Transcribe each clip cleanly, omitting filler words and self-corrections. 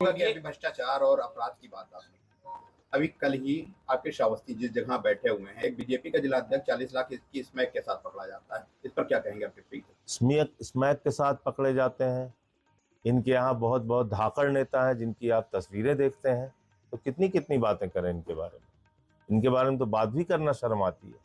कि अभी भ्रष्टाचार और अपराध की बात आपने अभी कल ही आपके श्रावस्ती जिस जगह बैठे हुए हैं एक बीजेपी का जिला अध्यक्ष 40 लाख की स्मैक के साथ पकड़ा जाता है, इस पर क्या कहेंगे आपके प्रीत? स्मैक के साथ पकड़े जाते हैं। इनके यहाँ बहुत बहुत धाकड़ नेता हैं जिनकी आप तस्वीरें देखते हैं, तो कितनी कितनी बातें करें इनके बारे में। इनके बारे में तो बात भी करना शर्म आती है।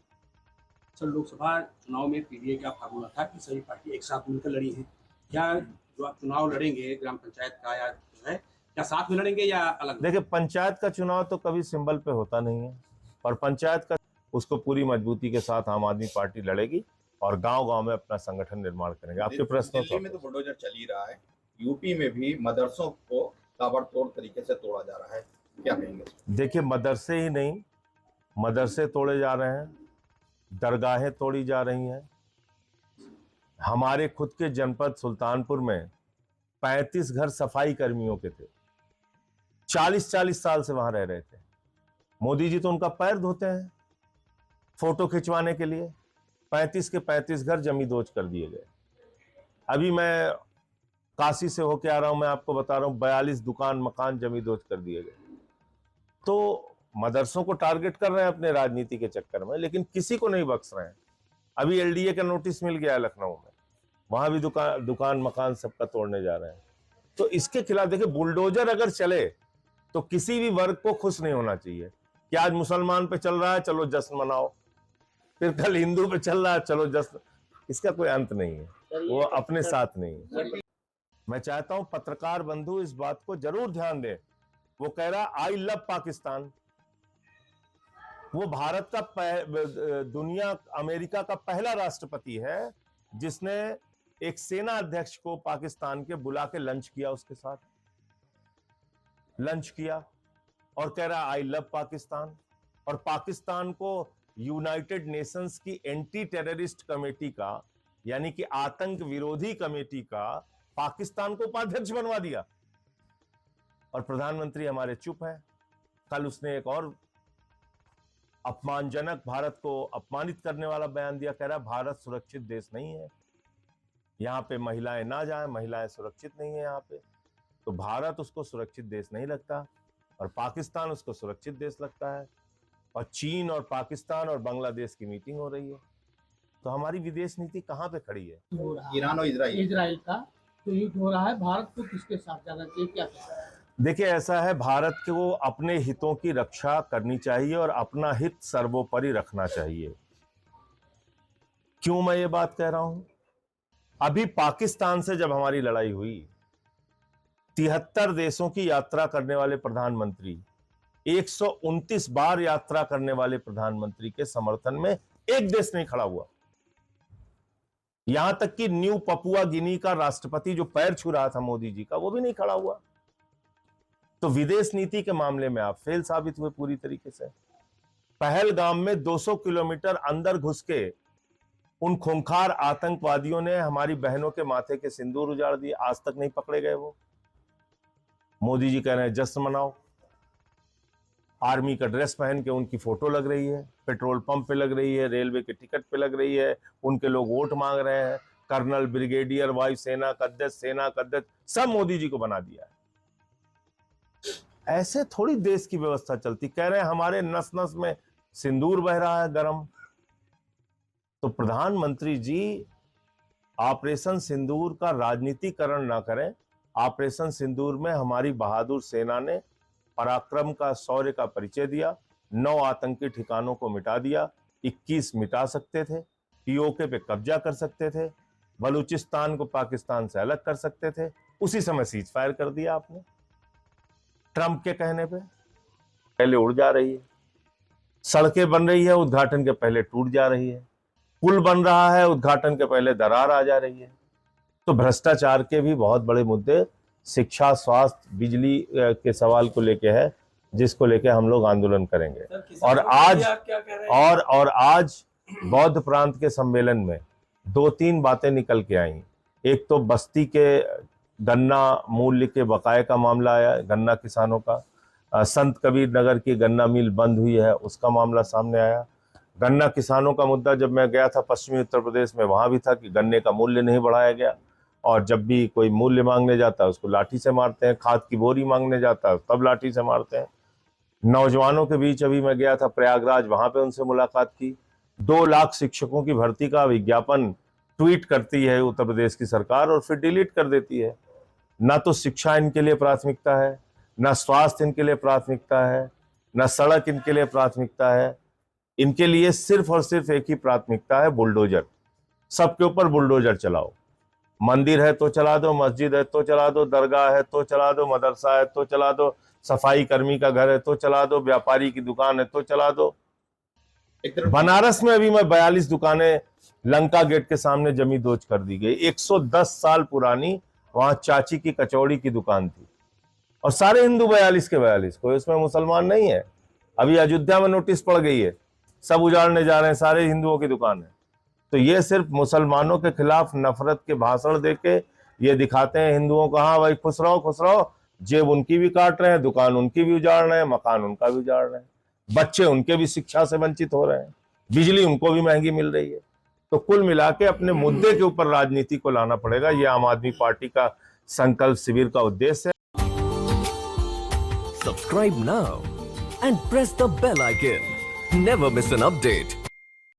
सर, लोकसभा चुनाव में पीडीए का फार्मूला था कि सभी पार्टी एक साथ मिलकर लड़ी है। क्या जो आप चुनाव लड़ेंगे ग्राम पंचायत का या जो है, क्या साथ में लड़ेंगे या अलग? देखिए, पंचायत का चुनाव तो कभी सिंबल पे होता नहीं है, और पंचायत का उसको पूरी मजबूती के साथ आम आदमी पार्टी लड़ेगी और गांव-गांव में अपना संगठन निर्माण करेंगे। आपके प्रश्नों दिल्ली में तो बुलडोजर चल ही रहा है, यूपी में भी मदरसों को ताबड़तोड़ तरीके से तोड़ा जा रहा है, क्या कहेंगे? देखिए, मदरसे ही नहीं, मदरसे तोड़े जा रहे हैं, दरगाहें तोड़ी जा रही हैं। हमारे खुद के जनपद सुल्तानपुर में 35 घर सफाई कर्मियों के थे, 40-40 साल से वहां रह रहे थे। मोदी जी तो उनका पैर धोते हैं फोटो खिंचवाने के लिए। 35 के 35 घर जमींदोज कर दिए गए। अभी मैं काशी से होके आ रहा हूं, मैं आपको बता रहा हूं 42 दुकान मकान जमींदोज कर दिए गए। तो मदरसों को टारगेट कर रहे हैं अपने राजनीति के चक्कर में, लेकिन किसी को नहीं बख्श रहे हैं। अभी एलडीए का नोटिस मिल गया है लखनऊ में, वहां भी दुकान मकान सबका तोड़ने जा रहे हैं। तो इसके खिलाफ देखिए, बुलडोजर अगर चले तो किसी भी वर्ग को खुश नहीं होना चाहिए कि आज मुसलमान पे चल रहा है चलो जश्न मनाओ, फिर कल हिंदू पे चल रहा है चलो जश्न। इसका कोई अंत नहीं है, वो अपने साथ नहीं है। मैं चाहता हूं पत्रकार बंधु इस बात को जरूर ध्यान दें। वो कह रहा आई लव पाकिस्तान। वो भारत का दुनिया अमेरिका का पहला राष्ट्रपति है जिसने एक सेना अध्यक्ष को पाकिस्तान के बुला के लंच किया, उसके साथ लंच किया और कह रहा आई लव पाकिस्तान। और पाकिस्तान को यूनाइटेड नेशंस की एंटी टेररिस्ट कमेटी का, यानी कि आतंक विरोधी कमेटी का, पाकिस्तान को उपाध्यक्ष बनवा दिया। और प्रधानमंत्री हमारे चुप है। कल उसने एक और अपमानजनक, भारत को अपमानित करने वाला बयान दिया, कह रहा भारत सुरक्षित देश नहीं है, यहां पे महिलाएं ना जाएं, महिलाएं सुरक्षित नहीं है यहां पे। तो भारत उसको सुरक्षित देश नहीं लगता और पाकिस्तान उसको सुरक्षित देश लगता है। और चीन और पाकिस्तान और बांग्लादेश की मीटिंग हो रही है। तो हमारी विदेश नीति कहां पे खड़ी है? ईरान और इजराइल का तो युद्ध हो रहा है, भारत को किसके साथ जाना चाहिए, क्या कहना है? देखिए, ऐसा है, भारत को अपने हितों की रक्षा करनी चाहिए और अपना हित सर्वोपरि रखना चाहिए। क्यों मैं ये बात कह रहा हूं? अभी पाकिस्तान से जब हमारी लड़ाई हुई, 73 देशों की यात्रा करने वाले प्रधानमंत्री, 129 बार यात्रा करने वाले प्रधानमंत्री के समर्थन में एक देश नहीं खड़ा हुआ। यहां तक कि न्यू पपुआ गिनी का राष्ट्रपति जो पैर छू रहा था मोदी जी का, वो भी नहीं खड़ा हुआ। तो विदेश नीति के मामले में आप फेल साबित हुए पूरी तरीके से। पहलगाम में 200 किलोमीटर अंदर घुस के उन खूंखार आतंकवादियों ने हमारी बहनों के माथे के सिंदूर उजाड़ दिए, आज तक नहीं पकड़े गए वो। मोदी जी कह रहे हैं जश्न मनाओ। आर्मी का ड्रेस पहन के उनकी फोटो लग रही है, पेट्रोल पंप पे लग रही है, रेलवे के टिकट पे लग रही है, उनके लोग वोट मांग रहे हैं। कर्नल, ब्रिगेडियर, वायुसेना कध्यक्ष, सेना कध्यक्ष सब मोदी जी को बना दिया है। ऐसे थोड़ी देश की व्यवस्था चलती। कह रहे हैं हमारे नस नस में सिंदूर बह रहा है गरम। तो प्रधानमंत्री जी ऑपरेशन सिंदूर का राजनीतिकरण ना करें। ऑपरेशन सिंदूर में हमारी बहादुर सेना ने पराक्रम का, शौर्य का परिचय दिया। 9 आतंकी ठिकानों को मिटा दिया, 21 मिटा सकते थे, पीओके पे कब्जा कर सकते थे, बलूचिस्तान को पाकिस्तान से अलग कर सकते थे, उसी समय सीज फायर कर दिया आपने। ट्रंप के कहने पे पहले उड़ जा रही है, सड़कें बन रही है, उद्घाटन के पहले टूट जा रही है, पुल बन रहा है, उद्घाटन के पहले दरार आ जा रही है। तो भ्रष्टाचार के भी बहुत बड़े मुद्दे शिक्षा, स्वास्थ्य, बिजली के सवाल को लेके है, जिसको लेके हम लोग आंदोलन करेंगे। और आज बौद्ध प्रांत के सम्मेलन में 2-3 बातें निकल के आई। एक तो बस्ती के गन्ना मूल्य के बकाये का मामला आया, गन्ना किसानों का। संत कबीर नगर की गन्ना मिल बंद हुई है, उसका मामला सामने आया। गन्ना किसानों का मुद्दा जब मैं गया था पश्चिमी उत्तर प्रदेश में, वहां भी था कि गन्ने का मूल्य नहीं बढ़ाया गया। और जब भी कोई मूल्य मांगने जाता है उसको लाठी से मारते हैं, खाद की बोरी मांगने जाता है तब लाठी से मारते हैं। नौजवानों के बीच अभी मैं गया था प्रयागराज, वहां पे उनसे मुलाकात की। 2 लाख शिक्षकों की भर्ती का विज्ञापन ट्वीट करती है उत्तर प्रदेश की सरकार और फिर डिलीट कर देती है। ना तो शिक्षा इनके लिए प्राथमिकता है, ना स्वास्थ्य इनके लिए प्राथमिकता है, ना सड़क इनके लिए प्राथमिकता है। इनके लिए सिर्फ और सिर्फ एक ही प्राथमिकता है, बुलडोजर। सबके ऊपर बुलडोजर चलाओ। मंदिर है तो चला दो, मस्जिद है तो चला दो, दरगाह है तो चला दो, मदरसा है तो चला दो, सफाई कर्मी का घर है तो चला दो, व्यापारी की दुकान है तो चला दो। एक तरफ बनारस में अभी मैं 42 दुकानें लंका गेट के सामने जमी दोज कर दी गई। 110 साल पुरानी वहां चाची की कचौड़ी की दुकान थी और सारे हिंदू 42 के 42, कोई उसमें मुसलमान नहीं है। अभी अयोध्या में नोटिस पड़ गई है, सब उजाड़ने जा रहे हैं, सारे हिंदुओं की दुकान है। तो ये सिर्फ मुसलमानों के खिलाफ नफरत के भाषण देके ये दिखाते हैं हिंदुओं को, हाँ भाई खुश रहो, जेब उनकी भी काट रहे हैं, दुकान उनकी भी उजाड़ रहे हैं, मकान उनका भी उजाड़ रहे हैं, बच्चे उनके भी शिक्षा से वंचित हो रहे हैं, बिजली उनको भी महंगी मिल रही है। तो कुल मिला के अपने मुद्दे के ऊपर राजनीति को लाना पड़ेगा, ये आम आदमी पार्टी का संकल्प शिविर का उद्देश्य है। Subscribe now and press the bell icon. Never miss an update.